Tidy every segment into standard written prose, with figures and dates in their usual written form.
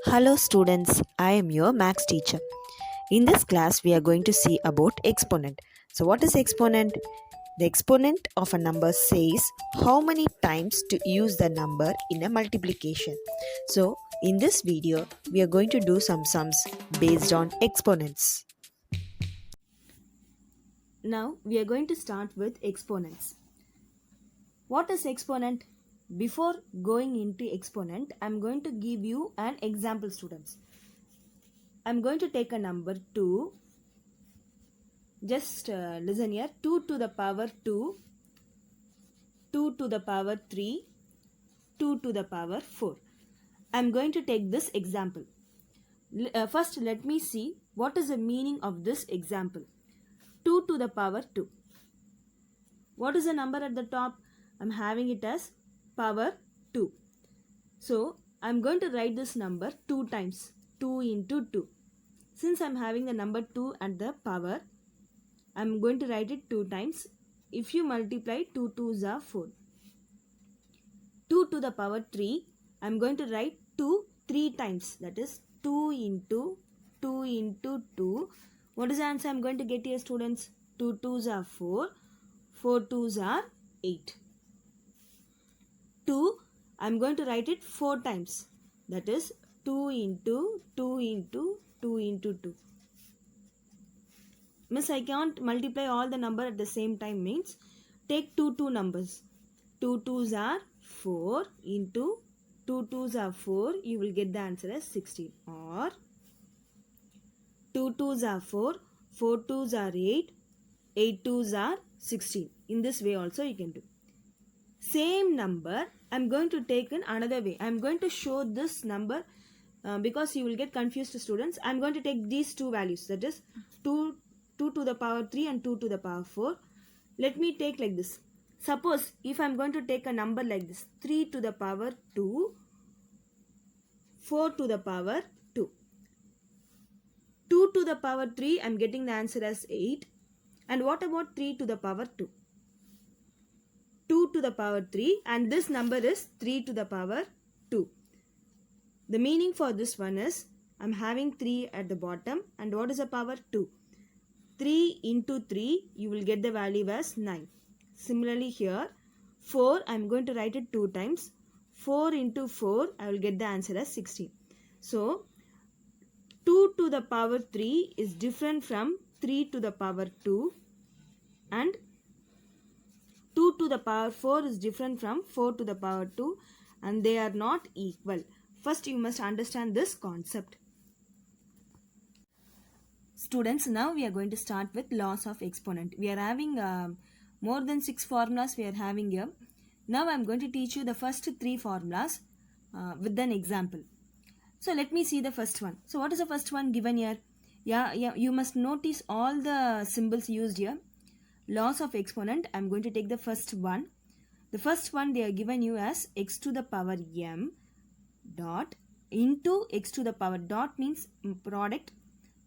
Hello students, I am your maths teacher. In this class we are going to see about exponent. So what is exponent? The exponent of a number says how many times to use the number in a multiplication. So in this video we are going to do some sums based on exponents. Now we are going to start with exponents. What is exponent? Before going into exponent, I am going to give you an example, students. I am going to take a number 2. Just listen here. 2 to the power 2, 2 to the power 3, 2 to the power 4. I am going to take this example. First, let me see what is the meaning of this example. 2 to the power 2. What is the number at the top? I am having it as power 2. So, I am going to write this number 2 times. 2 into 2. Since I am having the number 2 at the power, I am going to write it 2 times. If you multiply 2 2s are 4. 2 to the power 3, I am going to write 2 3 times. That is 2 into 2 into 2. What is the answer I am going to get here, students? 2 2s are 4. 4 2s are 8. 2, I am going to write it 4 times. That is 2 into 2 into 2 into 2. Miss, I can't multiply all the number at the same time means take 2 numbers. 2 2s are 4 into 2 2s are 4. You will get the answer as 16. Or 2 2s are 4. 4 2s are 8. 8 2s are 16. In this way also you can do. Same number I am going to take in another way. I am going to show this number because you will get confused, students. I am going to take these two values, that is 2 to the power 3 and 2 to the power 4. Let me take like this. Suppose if I am going to take a number like this, 3 to the power 2, 4 to the power 2. 2 to the power 3, I am getting the answer as 8. And what about 3 to the power 2? 2 to the power 3, and this number is 3 to the power 2. The meaning for this one is I am having 3 at the bottom, and what is the power? 2. 3 into 3, you will get the value as 9. Similarly here, 4, I am going to write it 2 times. 4 into 4, I will get the answer as 16. So, 2 to the power 3 is different from 3 to the power 2, and 2 to the power 4 is different from 4 to the power 2, and they are not equal. First, you must understand this concept. Students, now we are going to start with laws of exponent. We are having more than 6 formulas we are having here. Now I am going to teach you the first 3 formulas with an example. So let me see the first one. So what is the first one given here? Yeah, you must notice all the symbols used here. Laws of exponent, I am going to take the first one. The first one they are given you as x to the power m dot into x to the power dot means product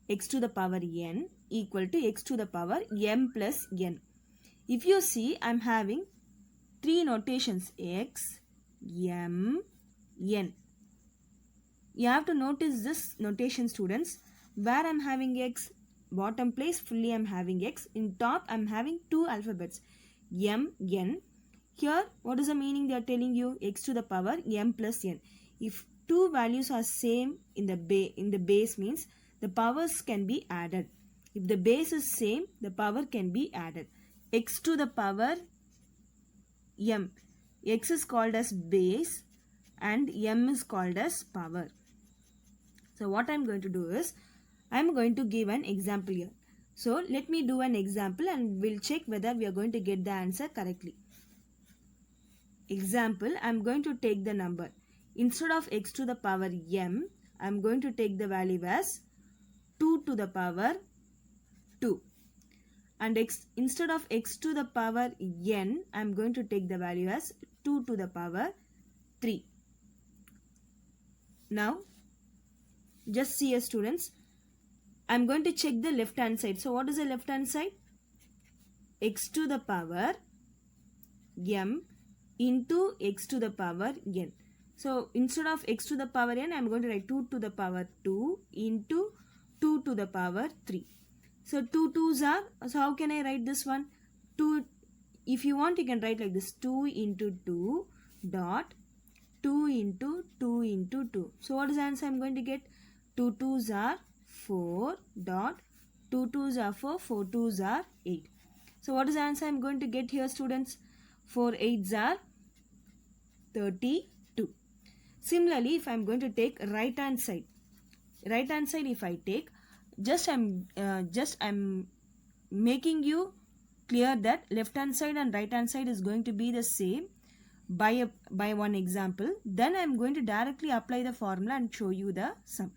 x to the power n equal to x to the power m plus n. If you see, I am having 3 notations x, m, n. You have to notice this notation, students. Where I am having x, bottom place fully I am having x. In top I am having 2 alphabets m, n. Here what is the meaning they are telling you? X to the power m plus n. If 2 values are same in the base means the powers can be added. If the base is same, the power can be added. X to the power m. X is called as base and m is called as power. So what I am going to do is, I am going to give an example here. So let me do an example and we'll check whether we are going to get the answer correctly. Example, I am going to take the number. Instead of x to the power m, I am going to take the value as 2 to the power 2. And instead of x to the power n, I am going to take the value as 2 to the power 3. Now, just see here, students. I am going to check the left hand side. So, what is the left hand side? X to the power m into x to the power n. So instead of x to the power n, I am going to write 2 to the power 2 into 2 to the power 3. So 2 2s are, so how can I write this one? 2, if you want you can write like this, 2 into 2 dot 2 into 2 into 2. So what is the answer I am going to get? 2 2s are 4 dot 2 2s are 4, 4 2s are 8. So what is the answer I am going to get here, students? 4 8s are 32. Similarly, if I am going to take right hand side if I take, just I'm making you clear that left hand side and right hand side is going to be the same by one example. Then I am going to directly apply the formula and show you the sum.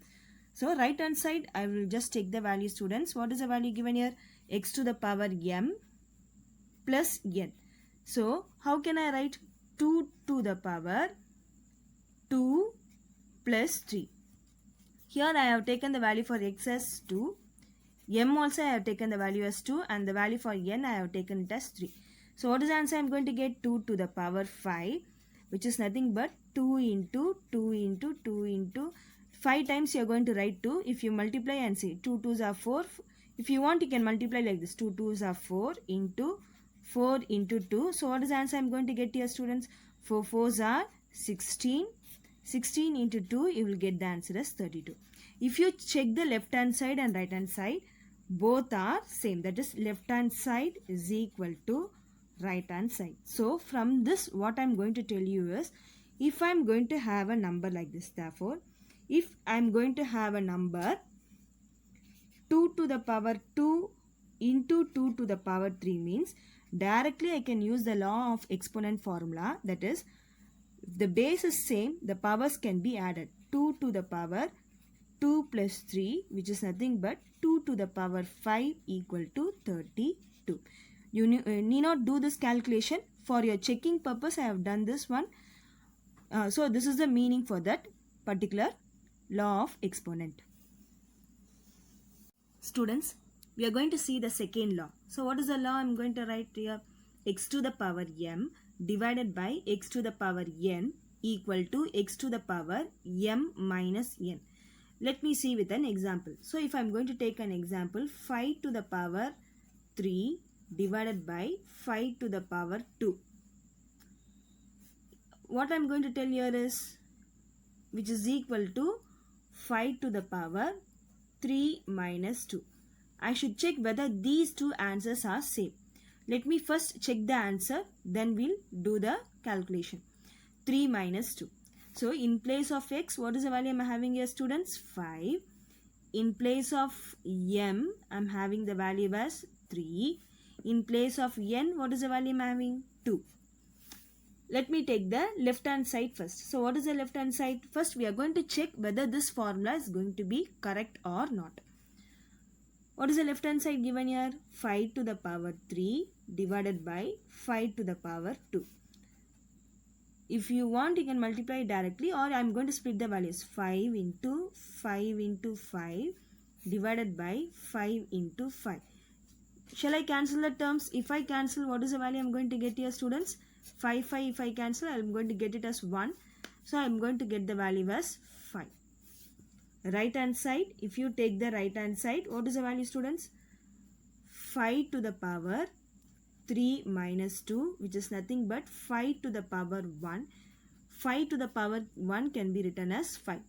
So right hand side, I will just take the value, students. What is the value given here? X to the power m plus n. So how can I write 2 to the power 2 plus 3? Here I have taken the value for x as 2. M also I have taken the value as 2 and the value for n I have taken it as 3. So what is the answer I am going to get? 2 to the power 5, which is nothing but 2 into 2 into 2 into 5 times you are going to write 2. If you multiply and see 2 2s are 4. If you want you can multiply like this, 2 2s are 4 into 4 into 2. So what is the answer I am going to get here, students? 4 4s are 16. 16 into 2, you will get the answer as 32. If you check the left hand side and right hand side, both are same. That is, left hand side is equal to right hand side. So from this, what I am going to tell you is, if I am going to have a number like this, therefore, if I am going to have a number 2 to the power 2 into 2 to the power 3 means, directly I can use the law of exponent formula. That is, if the base is same, the powers can be added. 2 to the power 2 plus 3, which is nothing but 2 to the power 5 equal to 32. You need not do this calculation. For your checking purpose, I have done this one. So this is the meaning for that particular law of exponent. Students, we are going to see the second law. So what is the law? I am going to write here, x to the power m divided by x to the power n equal to x to the power m minus n. Let me see with an example. So if I am going to take an example, 5 to the power 3 divided by 5 to the power 2. What I am going to tell here is, which is equal to 5 to the power 3 minus 2. I should check whether these two answers are same. Let me first check the answer, then we'll do the calculation. 3 minus 2. So in place of x, what is the value I am having here, students? 5. In place of m, I am having the value as 3. In place of n, what is the value I am having? 2. Let me take the left hand side first. So what is the left hand side? First we are going to check whether this formula is going to be correct or not. What is the left hand side given here? 5 to the power 3 divided by 5 to the power 2. If you want, you can multiply directly, or I am going to split the values. 5 into 5 into 5 divided by 5 into 5. Shall I cancel the terms? If I cancel, what is the value I am going to get here, students? 5 5 if I cancel, I am going to get it as 1. So I am going to get the value as 5. Right hand side, if you take the right hand side, what is the value, students? 5 to the power 3 minus 2, which is nothing but 5 to the power 1. 5 to the power 1 can be written as 5.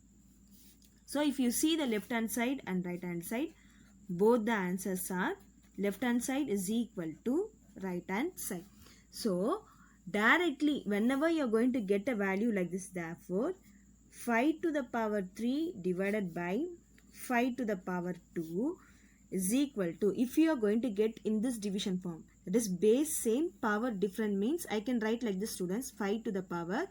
So if you see the left hand side and right hand side, both the answers are left hand side is equal to right hand side. So directly, whenever you are going to get a value like this, therefore 5 to the power 3 divided by 5 to the power 2 is equal to, if you are going to get in this division form, that is base same, power different, means I can write like this, students. 5 to the power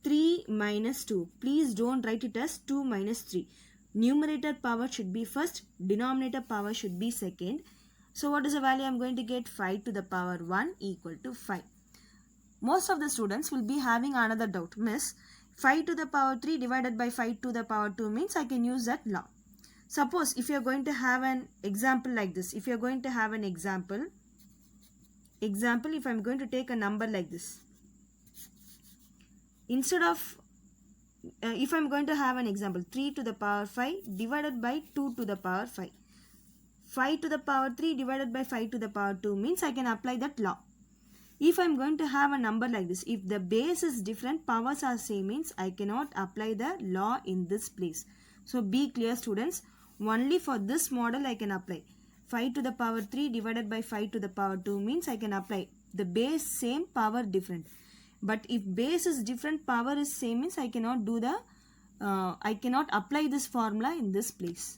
3 minus 2. Please don't write it as 2 minus 3. Numerator power should be first, denominator power should be second. So what is the value I am going to get? 5 to the power 1 equal to 5. Most of the students will be having another doubt. Miss, 5 to the power 3 divided by 5 to the power 2 means I can use that law. Suppose if you are going to have an example like this, if you are going to have an example, if I am going to take a number like this, instead of if I'm going to have an example, 3 to the power 5 divided by 2 to the power 5. 5 to the power 3 divided by 5 to the power 2 means I can apply that law. If I'm going to have a number like this, if the base is different, powers are same means I cannot apply the law in this place. So be clear students, only for this model I can apply. 5 to the power 3 divided by 5 to the power 2 means I can apply the base same, power different. But if base is different, power is same means I cannot do the, I cannot apply this formula in this place.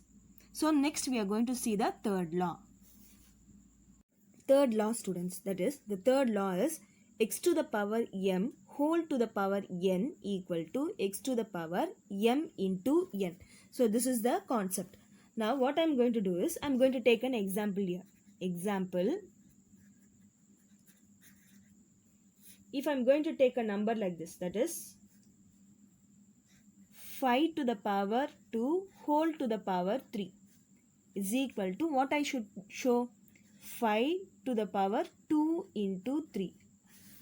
So next we are going to see the third law. Third law students, that is the third law is x to the power m whole to the power n equal to x to the power m into n. So this is the concept. Now what I am going to do is I am going to take an example here. Example, if I am going to take a number like this, that is 5 to the power 2 whole to the power 3 is equal to what I should show, 5 to the power 2 into 3.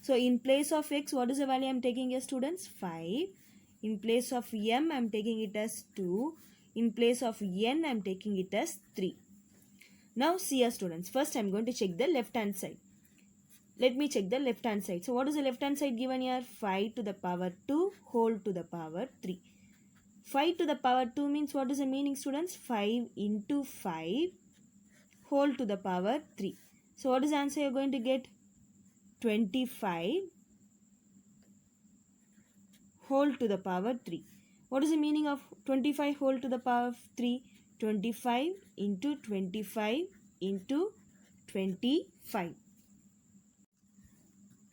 So in place of x, what is the value I am taking here students? 5. In place of m, I am taking it as 2. In place of n, I am taking it as 3. Now see here students, first I am going to check the left hand side. Let me check the left hand side. So what is the left hand side given here? 5 to the power 2 whole to the power 3. 5 to the power 2 means what is the meaning students? 5 into 5 whole to the power 3. So what is the answer you are going to get? 25 whole to the power 3. What is the meaning of 25 whole to the power 3? 25 into 25 into 25.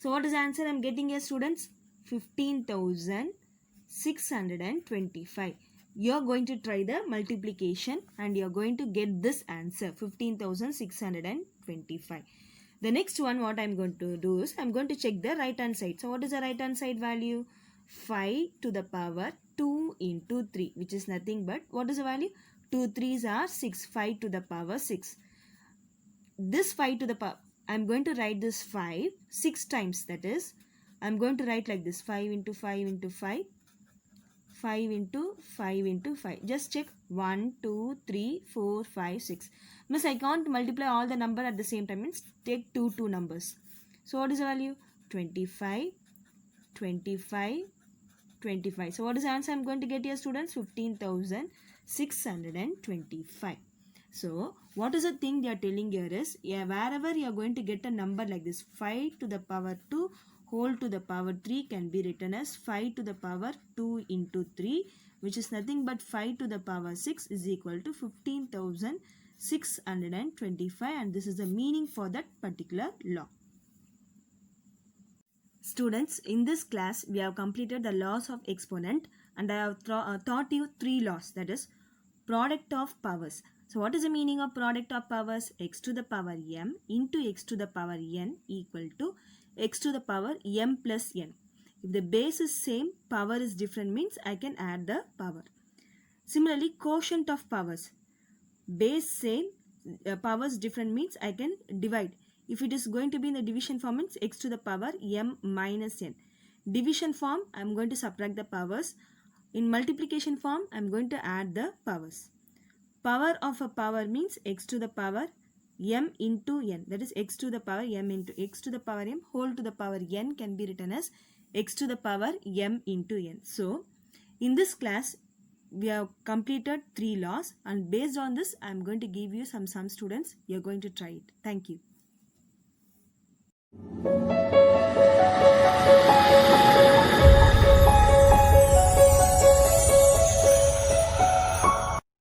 So what is the answer I am getting here students? 15,625. You are going to try the multiplication and you are going to get this answer, 15,625. The next one what I am going to do is I am going to check the right hand side. So what is the right hand side value? 5 to the power 2 into 3, which is nothing but what is the value? 2 3s are 6, 5 to the power 6. This 5 to the power, I am going to write this 5 6 times, that is I am going to write like this, 5 into 5 into 5. 5 into 5 into 5. Just check 1, 2, 3, 4, 5, 6. Miss, I can't multiply all the number at the same time. Means take two numbers. So what is the value? 25, 25, 25. So what is the answer I am going to get here students? 15,625. So what is the thing they are telling here is, wherever you are going to get a number like this, 5 to the power 2 whole to the power 3 can be written as 5 to the power 2 into 3, which is nothing but 5 to the power 6 is equal to 15,625, and this is the meaning for that particular law. Students, in this class we have completed the laws of exponent and I have taught you three laws, that is product of powers. So what is the meaning of product of powers? X to the power m into x to the power n equal to x to the power m plus n. If the base is same, power is different means I can add the power. Similarly, quotient of powers. Base same, powers different means I can divide. If it is going to be in the division form means x to the power m minus n. Division form, I am going to subtract the powers. In multiplication form, I am going to add the powers. Power of a power means x to the power m into n, that is x to the power m into x to the power m whole to the power n can be written as x to the power m into n. So in this class we have completed three laws, and based on this I am going to give you some students. You are going to try it. Thank you.